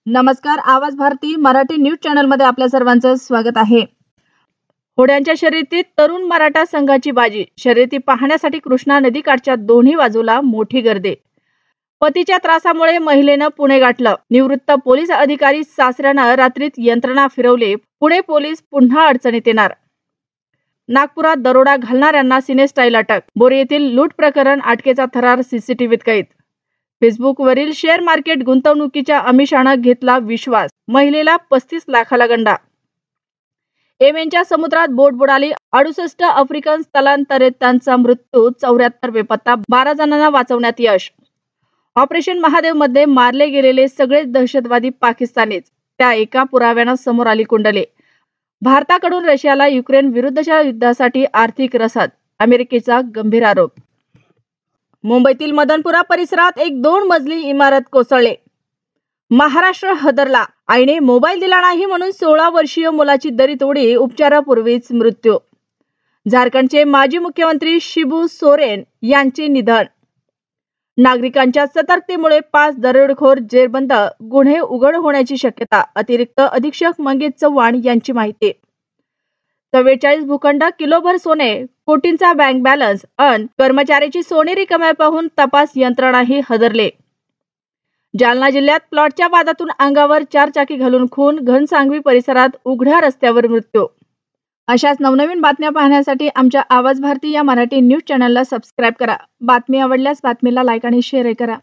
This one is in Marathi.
नमस्कार. आवाज भारती मराठी न्यूज चॅनल मध्ये आपल्या सर्वांचं स्वागत आहे. घोड्यांच्या शर्यतीत तरुण मराठा संघाची बाजी. शर्यती पाहण्यासाठी कृष्णा नदीकाठच्या दोन्ही बाजूला मोठी गर्दी. पतीच्या त्रासामुळे महिलेनं पुणे गाठलं. निवृत्त पोलीस अधिकारी सासऱ्यानं रात्रीत यंत्रणा फिरवली. पुणे पोलीस पुन्हा अडचणीत येणार. नागपुरात दरोडा घालणाऱ्यांना सिनेस्टाईल अटक. बोरी येथील लूट प्रकरण अटकेचा थरार सीसीटीव्हीत कैद. फेसबुकवरील शेअर मार्केट गुंतवणुकीच्या आमिषानं घेतला विश्वास. महिलेला 35 लाखाला गंडा. येमेनच्या समुद्रात बोट बुडाली. 68 आफ्रिकन स्थलांतरितांचा मृत्यू. 74 बेपत्ता. 12 जणांना वाचवण्यात यश. ऑपरेशन महादेव मध्ये मारले गेलेले सगळेच दहशतवादी पाकिस्तानीच. त्या एका पुराव्यानं समोर आली कुंडले. भारताकडून रशियाला युक्रेन विरुद्धच्या युद्धासाठी आर्थिक रसद. अमेरिकेचा गंभीर आरोप. मुंबईतील मदनपुरा परिसरात एक 2 मजली इमारत कोसळली. महाराष्ट्र हादरला. आईने मोबाईल दिला नाही म्हणून 16 वर्षीय मुलाची दरी तोडी. उपचारापूर्वीच मृत्यू. झारखंडचे माजी मुख्यमंत्री शिबू सोरेन यांचे निधन. नागरिकांच्या सतर्कतेमुळे 5 दरोडेखोर जेरबंद. गुन्हे उघड होण्याची शक्यता. अतिरिक्त अधीक्षक मंगेश चव्हाण यांची माहिती. 44 भूखंड, किलोभर सोने, कोटींचा बँक बॅलन्स अन कर्मचाऱ्याची सोनेरी कमाई पाहून तपास यंत्रणाही हादरले. जालना जिल्ह्यात प्लॉटच्या वादातून अंगावर 4 चाकी घालून खून. घनसांगवी परिसरात उघड्या रस्त्यावर मृत्यू. अशाच नवनवीन बातम्या पाहण्यासाठी आमच्या आवाज भारती या मराठी न्यूज चॅनलला सबस्क्राईब करा. बातमी आवडल्यास बातमीला लाईक आणि शेअर करा.